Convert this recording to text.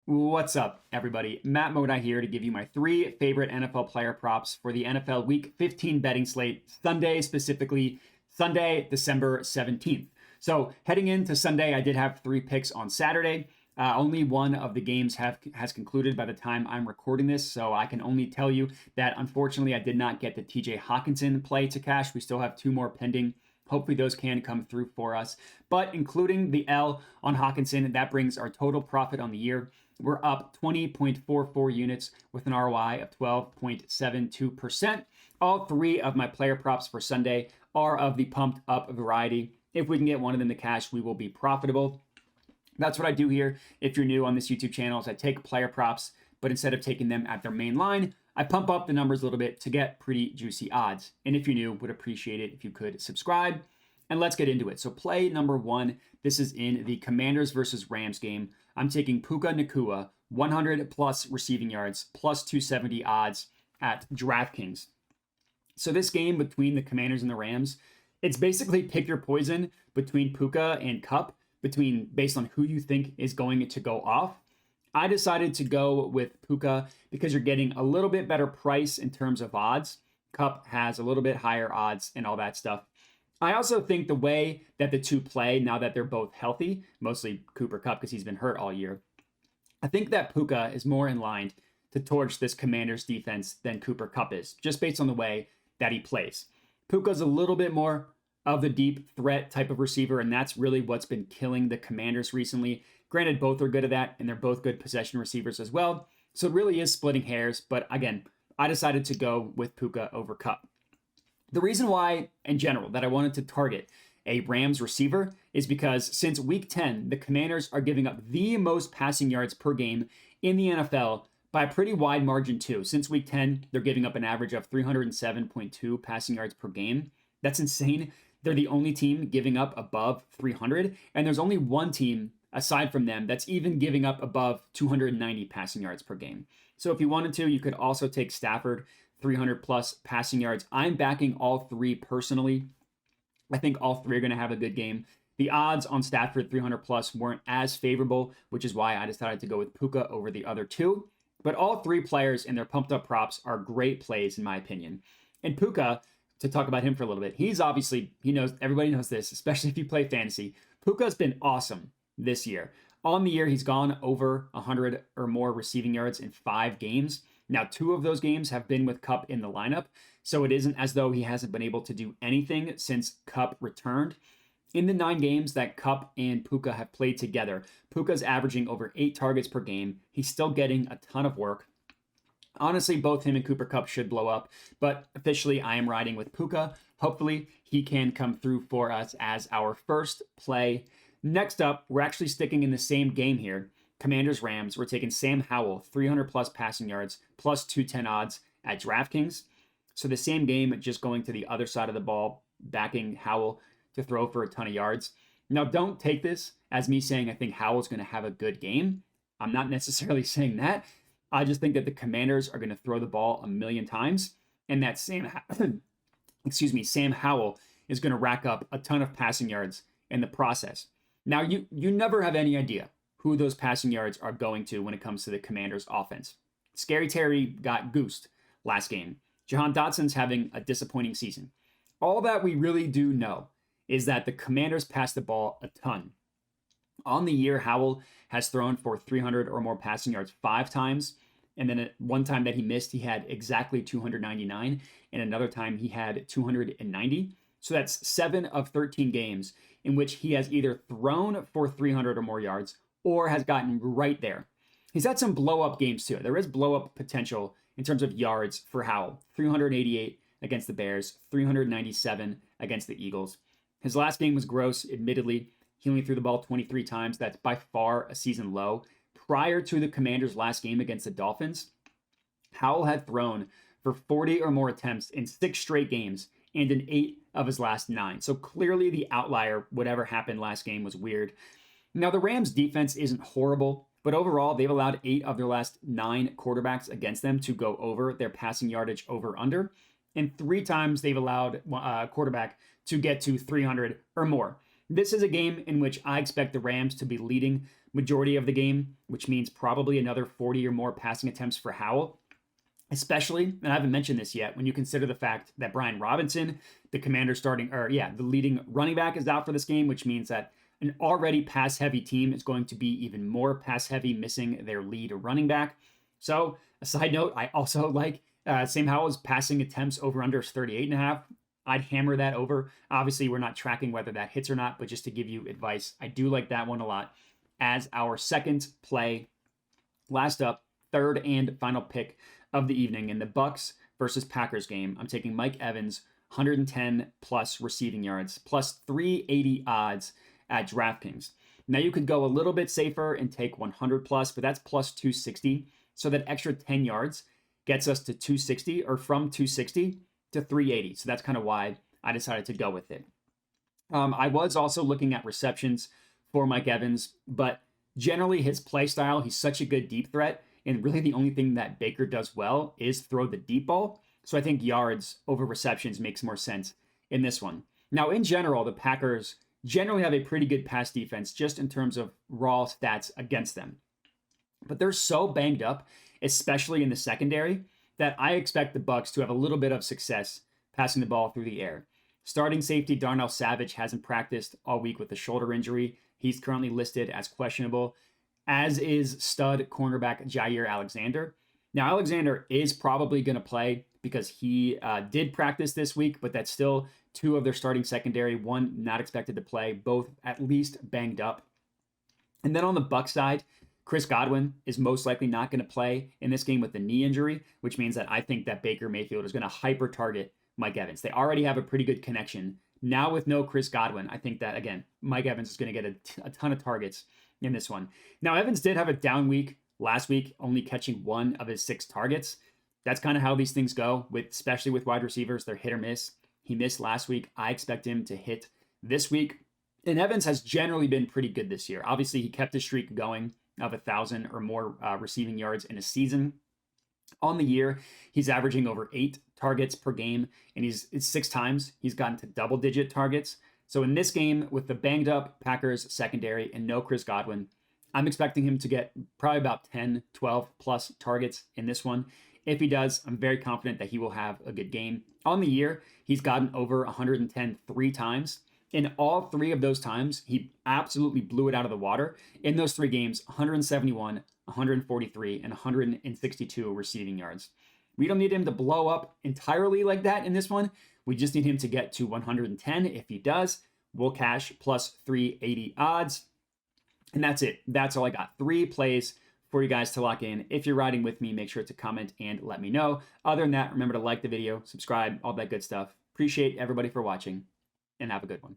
What's up, everybody? Matt Modi here to give you my 3 favorite NFL player props for the NFL Week 15 betting slate, Sunday specifically, Sunday, December 17th. So heading into Sunday, I did have 3 picks on Saturday. Only one of the games has concluded by the time I'm recording this, so I can only tell you that unfortunately I did not get the TJ Hockenson play to cash. We still have 2 more pending. Hopefully those can come through for us. But including the L on Hockenson, that brings our total profit on the year. We're up 20.44 units with an ROI of 12.72%. All 3 of my player props for Sunday are of the pumped up variety. If we can get one of them to cash, we will be profitable. That's what I do here. If you're new on this YouTube channel, is I take player props, but instead of taking them at their main line, I pump up the numbers a little bit to get pretty juicy odds. And if you're new, would appreciate it if you could subscribe. And let's get into it. So play number 1, this is in the Commanders versus Rams game. I'm taking Puka Nacua, 100 plus receiving yards, plus 270 odds at DraftKings. So this game between the Commanders and the Rams, it's basically pick your poison between Puka and Kupp, based on who you think is going to go off. I decided to go with Puka because you're getting a little bit better price in terms of odds. Kupp has a little bit higher odds and all that stuff. I also think the way that the two play, now that they're both healthy, mostly Cooper Kupp because he's been hurt all year, I think that Puka is more in line to torch this Commanders defense than Cooper Kupp is, just based on the way that he plays. Puka's a little bit more of the deep threat type of receiver, and that's really what's been killing the Commanders recently. Granted, both are good at that, and they're both good possession receivers as well. So it really is splitting hairs, but again, I decided to go with Puka over Kupp. The reason why, in general, that I wanted to target a Rams receiver is because since week 10, the Commanders are giving up the most passing yards per game in the NFL by a pretty wide margin too. Since week 10, they're giving up an average of 307.2 passing yards per game. That's insane. They're the only team giving up above 300, and there's only one team aside from them that's even giving up above 290 passing yards per game. So if you wanted to, you could also take Stafford, 300 plus passing yards. I'm backing all 3 personally. I think all 3 are going to have a good game. The odds on Stafford 300 plus weren't as favorable, which is why I decided to go with Puka over the other 2. But all 3 players and their pumped up props are great plays in my opinion. And Puka, to talk about him for a little bit, he's obviously, everybody knows this, especially if you play fantasy. Puka's been awesome this year. On the year, he's gone over 100 or more receiving yards in 5 games. Now, 2 of those games have been with Kupp in the lineup, so it isn't as though he hasn't been able to do anything since Kupp returned. In the 9 games that Kupp and Puka have played together, Puka's averaging over 8 targets per game. He's still getting a ton of work. Honestly, both him and Cooper Kupp should blow up, but officially I am riding with Puka. Hopefully, he can come through for us as our first play. Next up, we're actually sticking in the same game here. Commanders Rams, we're taking Sam Howell, 300 plus passing yards, plus 210 odds at DraftKings. So the same game, just going to the other side of the ball, backing Howell to throw for a ton of yards. Now, don't take this as me saying I think Howell's going to have a good game. I'm not necessarily saying that. I just think that the Commanders are going to throw the ball a million times, and that Sam Howell is going to rack up a ton of passing yards in the process. Now, you never have any idea who those passing yards are going to when it comes to the Commanders offense. Scary Terry got goosed last game. Jahan Dotson's having a disappointing season. All that we really do know is that the Commanders pass the ball a ton. On the year, Howell has thrown for 300 or more passing yards 5 times. And then at one time that he missed, he had exactly 299. And another time he had 290. So that's 7 of 13 games in which he has either thrown for 300 or more yards or has gotten right there. He's had some blow-up games too. There is blow-up potential in terms of yards for Howell. 388 against the Bears, 397 against the Eagles. His last game was gross, admittedly. He only threw the ball 23 times. That's by far a season low. Prior to the Commanders' last game against the Dolphins, Howell had thrown for 40 or more attempts in 6 straight games and in 8 of his last 9. So clearly the outlier, whatever happened last game, was weird. Now, the Rams' defense isn't horrible, but overall, they've allowed 8 of their last 9 quarterbacks against them to go over their passing yardage over-under, and 3 times they've allowed a quarterback to get to 300 or more. This is a game in which I expect the Rams to be leading majority of the game, which means probably another 40 or more passing attempts for Howell. Especially, and I haven't mentioned this yet, when you consider the fact that Brian Robinson, the leading running back, is out for this game, which means that an already pass-heavy team is going to be even more pass-heavy, missing their lead running back. So, a side note, I also like Sam Howell's passing attempts over under 38.5. I'd hammer that over. Obviously, we're not tracking whether that hits or not, but just to give you advice, I do like that one a lot. As our second play, last up, third and final pick of the evening in the Bucks versus Packers game, I'm taking Mike Evans, 110 plus receiving yards, plus 380 odds at DraftKings. Now you could go a little bit safer and take 100 plus, but that's plus 260. So that extra 10 yards gets us to 260, or from 260 to 380. So that's kind of why I decided to go with it. I was also looking at receptions for Mike Evans, but generally his play style, he's such a good deep threat. And really the only thing that Baker does well is throw the deep ball. So I think yards over receptions makes more sense in this one. Now, in general, the Packers generally have a pretty good pass defense just in terms of raw stats against them. But they're so banged up, especially in the secondary, that I expect the Bucks to have a little bit of success passing the ball through the air. Starting safety Darnell Savage hasn't practiced all week with a shoulder injury. He's currently listed as questionable, as is stud cornerback Jair Alexander. Now, Alexander is probably going to play because he did practice this week, but that's still two of their starting secondary, one not expected to play, both at least banged up. And then on the Bucs side, Chris Godwin is most likely not going to play in this game with the knee injury, which means that I think that Baker Mayfield is going to hyper target Mike Evans. They already have a pretty good connection. Now with no Chris Godwin, I think that, again, Mike Evans is going to get a ton of targets in this one. Now, Evans did have a down week last week, only catching 1 of his 6 targets. That's kind of how these things go, especially with wide receivers. They're hit or miss. He missed last week. I expect him to hit this week. And Evans has generally been pretty good this year. Obviously, he kept his streak going of 1,000 or more receiving yards in a season. On the year, he's averaging over 8 targets per game, and it's 6 times he's gotten to double-digit targets. So in this game, with the banged-up Packers secondary and no Chris Godwin, I'm expecting him to get probably about 10, 12 plus targets in this one. If he does, I'm very confident that he will have a good game. On the year, he's gotten over 110 3 times. In all 3 of those times, he absolutely blew it out of the water. In those 3 games, 171, 143, and 162 receiving yards. We don't need him to blow up entirely like that in this one. We just need him to get to 110. If he does, we'll cash plus 380 odds. And that's it. That's all I got. 3 plays for you guys to lock in. If you're riding with me, make sure to comment and let me know. Other than that, remember to like the video, subscribe, all that good stuff. Appreciate everybody for watching, and have a good one.